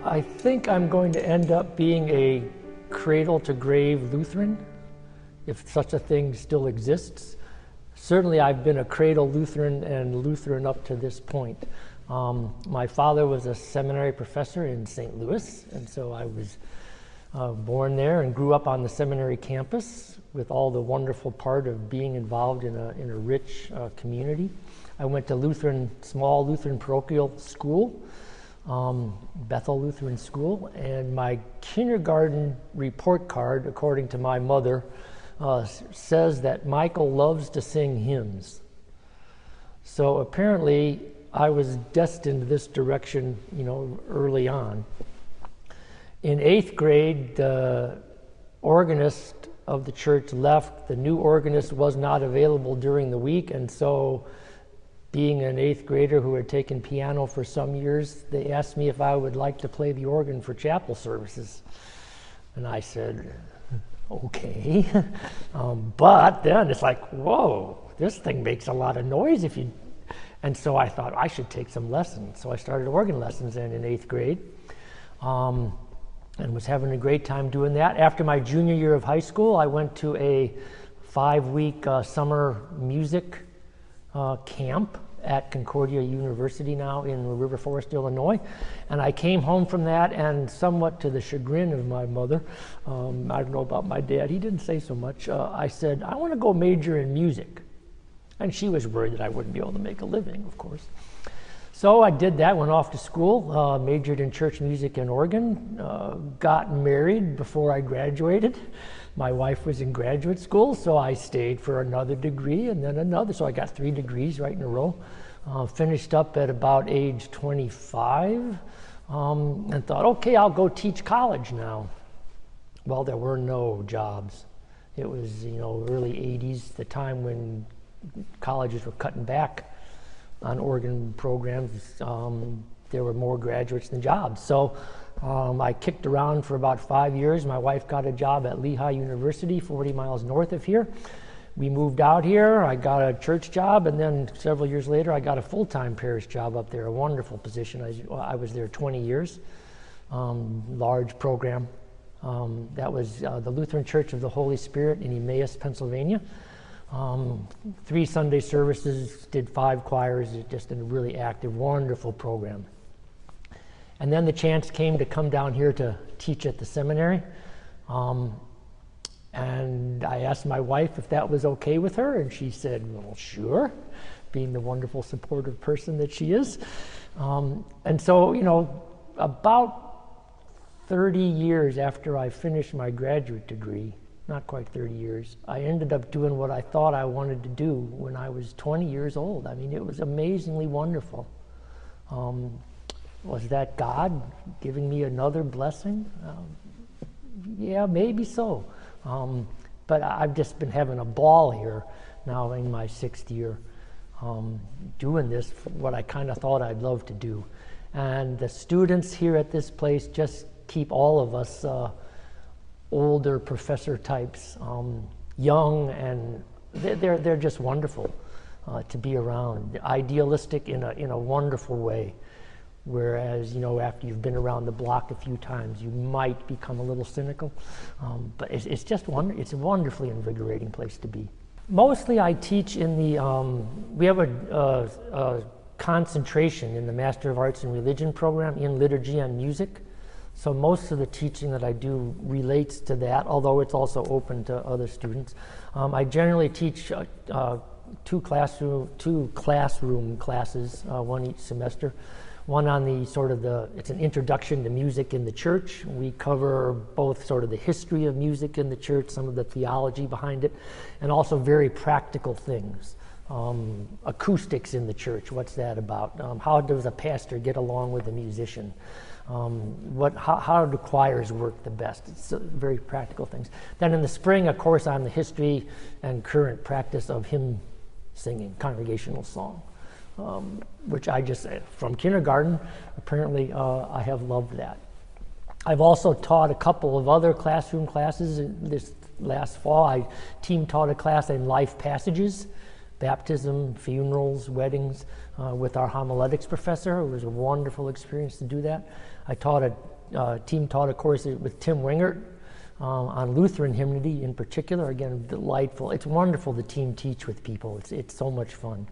I think I'm going to end up being a cradle-to-grave Lutheran, if such a thing still exists. Certainly I've been a cradle Lutheran and Lutheran up to this point. My father was a seminary professor in St. Louis, and so I was born there and grew up on the seminary campus with all the wonderful part of being involved in a rich community. I went to small Lutheran parochial school, Bethel Lutheran School, and my kindergarten report card, according to my mother, says that Michael loves to sing hymns. So apparently I was destined this direction, early on. In 8th grade, the organist of the church left. The new organist was not available during the week, and so being an 8th grader who had taken piano for some years, they asked me if I would like to play the organ for chapel services. And I said, okay. But then it's like, whoa, this thing makes a lot of noise if you... And so I thought I should take some lessons. So I started organ lessons then in 8th grade. And was having a great time doing that. After my junior year of high school, I went to a 5-week summer music camp at Concordia University now in River Forest, Illinois. And I came home from that, and somewhat to the chagrin of my mother, I don't know about my dad, he didn't say so much, I said, I want to go major in music. And she was worried that I wouldn't be able to make a living, of course. So I did that, went off to school, majored in church music and organ, got married before I graduated. My wife was in graduate school, so I stayed for another degree and then another. So I got 3 degrees right in a row. Finished up at about age 25 and thought, okay, I'll go teach college now. Well, there were no jobs. It was, early 80s, the time when colleges were cutting back on organ programs. There were more graduates than jobs. So I kicked around for about 5 years. My wife got a job at Lehigh University, 40 miles north of here. We moved out here. I got a church job, and then several years later, I got a full-time parish job up there, a wonderful position. I was there 20 years, large program. That was the Lutheran Church of the Holy Spirit in Emmaus, Pennsylvania. 3 Sunday services, did 5 choirs, just a really active, wonderful program. And then the chance came to come down here to teach at the seminary. And I asked my wife if that was okay with her, and she said, well, sure, being the wonderful, supportive person that she is. And so, about 30 years after I finished my graduate degree, not quite 30 years, I ended up doing what I thought I wanted to do when I was 20 years old. I mean, it was amazingly wonderful. Was that God giving me another blessing? Yeah, maybe so. But I've just been having a ball here now in my 6th year, doing this, what I kind of thought I'd love to do. And the students here at this place just keep all of us older professor types, young, and they're just wonderful to be around. Idealistic in a wonderful way. Whereas, after you've been around the block a few times, you might become a little cynical. But it's just it's a wonderfully invigorating place to be. Mostly I teach in the, we have a concentration in the Master of Arts in Religion program in liturgy and music. So most of the teaching that I do relates to that, although it's also open to other students. I generally teach 2 classroom classes, one each semester. One on it's an introduction to music in the church. We cover both sort of the history of music in the church, some of the theology behind it, and also very practical things. Acoustics in the church, what's that about? How does a pastor get along with a musician? How do choirs work the best? It's very practical things. Then in the spring, of course, on the history and current practice of hymn singing, congregational song. Which I just, from kindergarten, apparently I have loved that. I've also taught a couple of other classroom classes. This last fall, I team taught a class in life passages, baptism, funerals, weddings, with our homiletics professor. It was a wonderful experience to do that. I taught a team taught a course with Tim Wingert on Lutheran hymnody in particular. Again, delightful. It's wonderful to team teach with people. It's so much fun.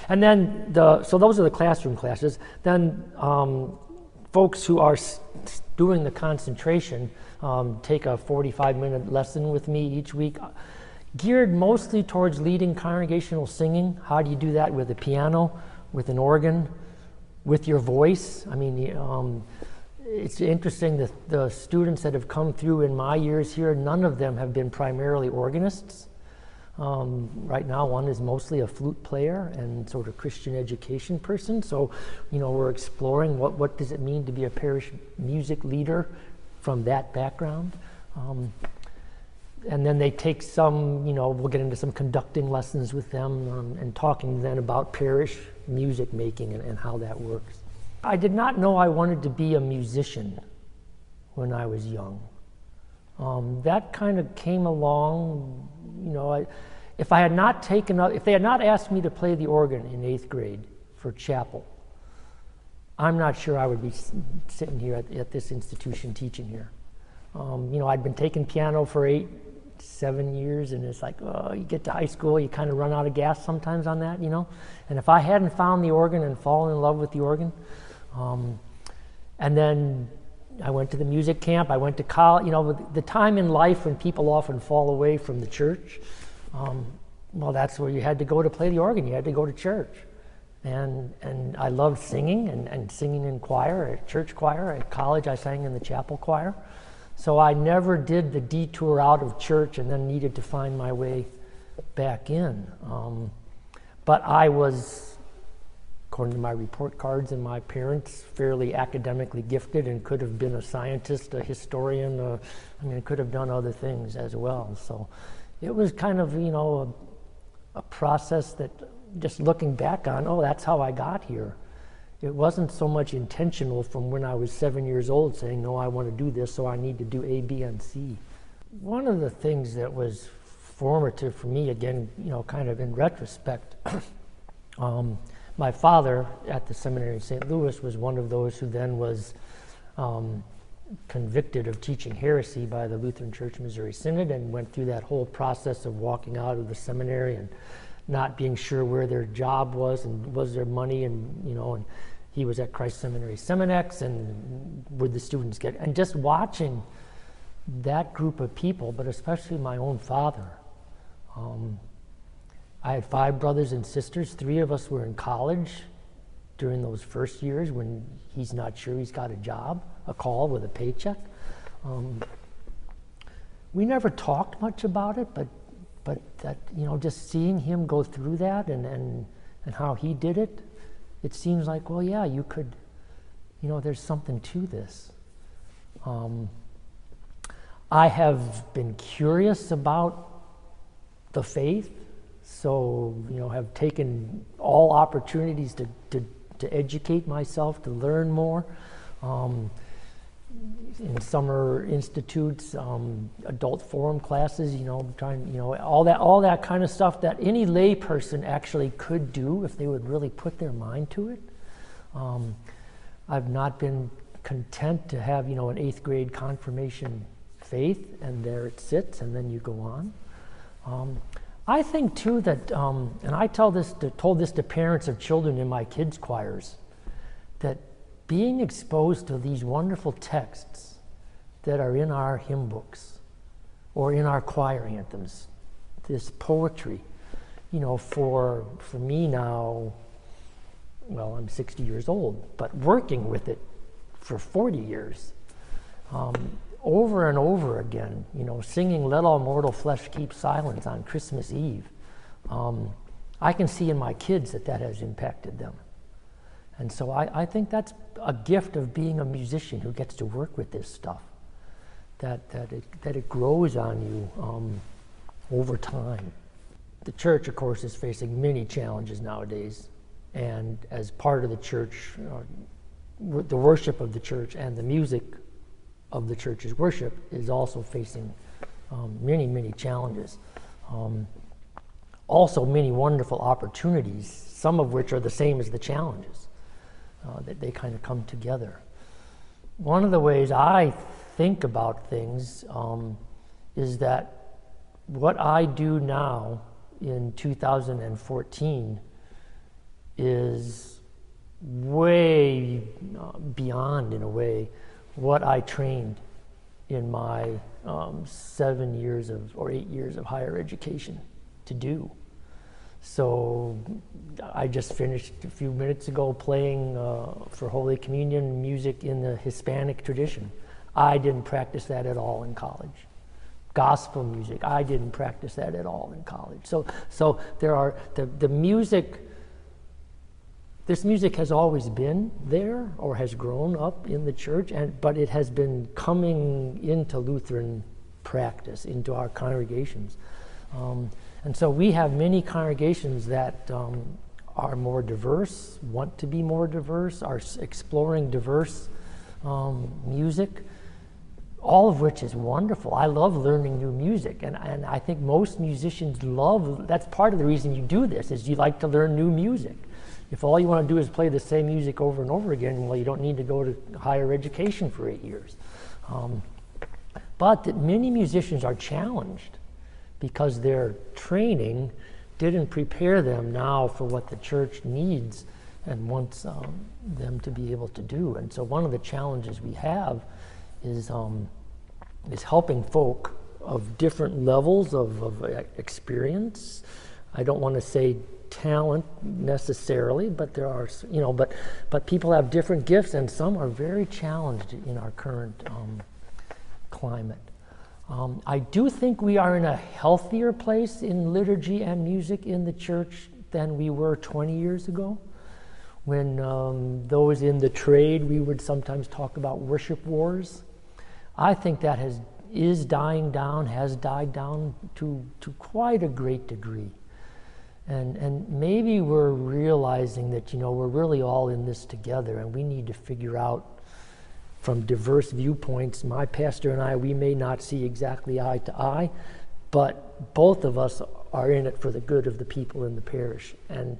And then, so those are the classroom classes. Then folks who are doing the concentration take a 45-minute lesson with me each week, geared mostly towards leading congregational singing. How do you do that with a piano, with an organ, with your voice? I mean, it's interesting that the students that have come through in my years here, none of them have been primarily organists. Right now, one is mostly a flute player and sort of Christian education person. So, we're exploring what does it mean to be a parish music leader from that background. And then they take some, we'll get into some conducting lessons with them and talking then about parish music making and how that works. I did not know I wanted to be a musician when I was young. That kind of came along, if they had not asked me to play the organ in 8th grade for chapel, I'm not sure I would be sitting here at this institution teaching here. I'd been taking piano for 7 years, and it's like, you get to high school, you kind of run out of gas sometimes on that, And if I hadn't found the organ and fallen in love with the organ, and then I went to the music camp, I went to college, the time in life when people often fall away from the church, well, that's where you had to go to play the organ, you had to go to church. And I loved singing and singing in choir, at church choir. At college, I sang in the chapel choir. So I never did the detour out of church and then needed to find my way back in. But I was, according to my report cards and my parents, fairly academically gifted and could have been a scientist, a historian, could have done other things as well. So it was kind of, a process that, just looking back on, that's how I got here. It wasn't so much intentional from when I was 7 years old saying, no, I want to do this, so I need to do A, B, and C. One of the things that was formative for me, again, kind of in retrospect, my father at the seminary in St. Louis was one of those who then was convicted of teaching heresy by the Lutheran Church Missouri Synod and went through that whole process of walking out of the seminary and not being sure where their job was and was there money, and and he was at Christ Seminary Seminex, and would the students get, and just watching that group of people, but especially my own father. I had 5 brothers and sisters. 3 of us were in college during those first years when he's not sure he's got a job, a call with a paycheck. We never talked much about it, but that, just seeing him go through that and how he did it, it seems like, well, yeah, you could, there's something to this. I have been curious about the faith, so, have taken all opportunities to educate myself, to learn more. In summer institutes, adult forum classes, all that kind of stuff that any lay person actually could do if they would really put their mind to it. I've not been content to have, an 8th grade confirmation faith, and there it sits, and then you go on. I think too that, and I told this to parents of children in my kids' choirs, that being exposed to these wonderful texts that are in our hymn books or in our choir anthems, this poetry, for me now, well, I'm 60 years old, but working with it for 40 years, over and over again, singing Let All Mortal Flesh Keep Silence on Christmas Eve, I can see in my kids that has impacted them. And so I think that's a gift of being a musician who gets to work with this stuff, that it grows on you over time. The church, of course, is facing many challenges nowadays, and as part of the church, the worship of the church and the music of the church's worship is also facing many, many challenges. Also many wonderful opportunities, some of which are the same as the challenges. That they kind of come together. One of the ways I think about things is that what I do now in 2014 is way beyond, in a way, what I trained in my 7 years or 8 years of higher education to do. So I just finished a few minutes ago playing for Holy Communion music in the Hispanic tradition. I didn't practice that at all in college. Gospel music, I didn't practice that at all in college. So there are the music. This music has always been there or has grown up in the church, but it has been coming into Lutheran practice, into our congregations. And so we have many congregations that are more diverse, want to be more diverse, are exploring diverse music, all of which is wonderful. I love learning new music, and I think most musicians that's part of the reason you do this, is you like to learn new music. If all you want to do is play the same music over and over again, well, you don't need to go to higher education for 8 years. But that many musicians are challenged because their training didn't prepare them now for what the church needs and wants them to be able to do. And so one of the challenges we have is helping folk of different levels of experience. I don't want to say talent necessarily, but there are, but people have different gifts, and some are very challenged in our current climate. I do think we are in a healthier place in liturgy and music in the church than we were 20 years ago, when those in the trade, we would sometimes talk about worship wars. I think that is dying down, has died down to quite a great degree. And maybe we're realizing that, we're really all in this together, and we need to figure out from diverse viewpoints. My pastor and I, we may not see exactly eye to eye, but both of us are in it for the good of the people in the parish. And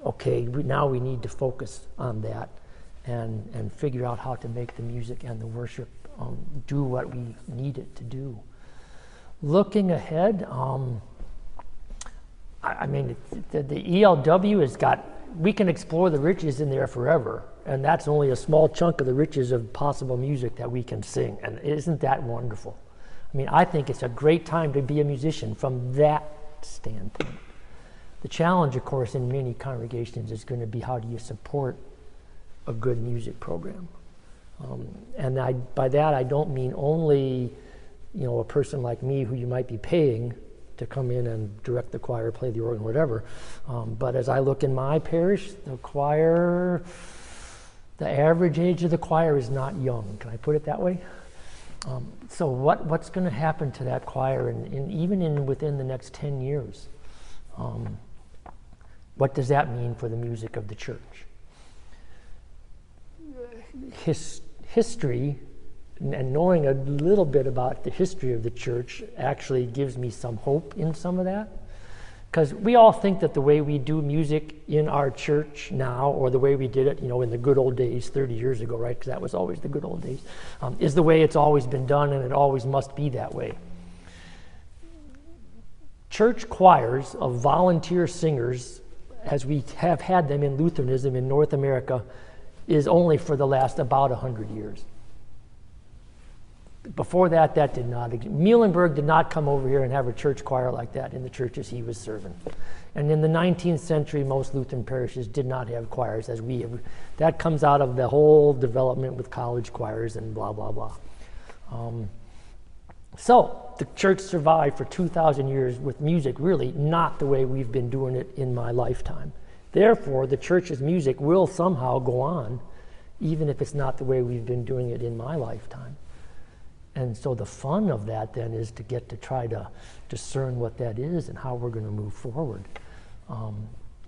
okay, now we need to focus on that and figure out how to make the music and the worship do what we need it to do. Looking ahead, the ELW has got, we can explore the riches in there forever, and that's only a small chunk of the riches of possible music that we can sing, and isn't that wonderful? I think it's a great time to be a musician from that standpoint. The challenge, of course, in many congregations is going to be, how do you support a good music program? And by that I don't mean only, a person like me who you might be paying to come in and direct the choir, play the organ, whatever. But as I look in my parish, the choir, the average age of the choir is not young. Can I put it that way? So what's going to happen to that choir even within the next 10 years? What does that mean for the music of the church? History, and knowing a little bit about the history of the church, actually gives me some hope in some of that. Because we all think that the way we do music in our church now, or the way we did it, in the good old days 30 years ago, right? Because that was always the good old days, is the way it's always been done, and it always must be that way. Church choirs of volunteer singers, as we have had them in Lutheranism in North America, is only for the last about 100 years. Before that did not exist. Muhlenberg did not come over here and have a church choir like that in the churches he was serving. And in the 19th century, most Lutheran parishes did not have choirs as we have. That comes out of the whole development with college choirs and blah, blah, blah. So the church survived for 2,000 years with music really not the way we've been doing it in my lifetime. Therefore, the church's music will somehow go on, even if it's not the way we've been doing it in my lifetime. And so the fun of that then is to get to try to discern what that is and how we're going to move forward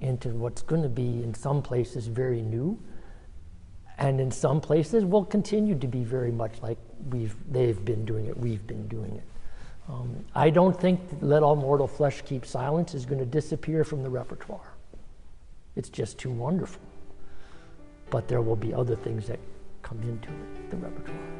into what's going to be, in some places, very new, and in some places will continue to be very much like they've been doing it, we've been doing it. I don't think that Let All Mortal Flesh Keep Silence is going to disappear from the repertoire. It's just too wonderful. But there will be other things that come into it, the repertoire.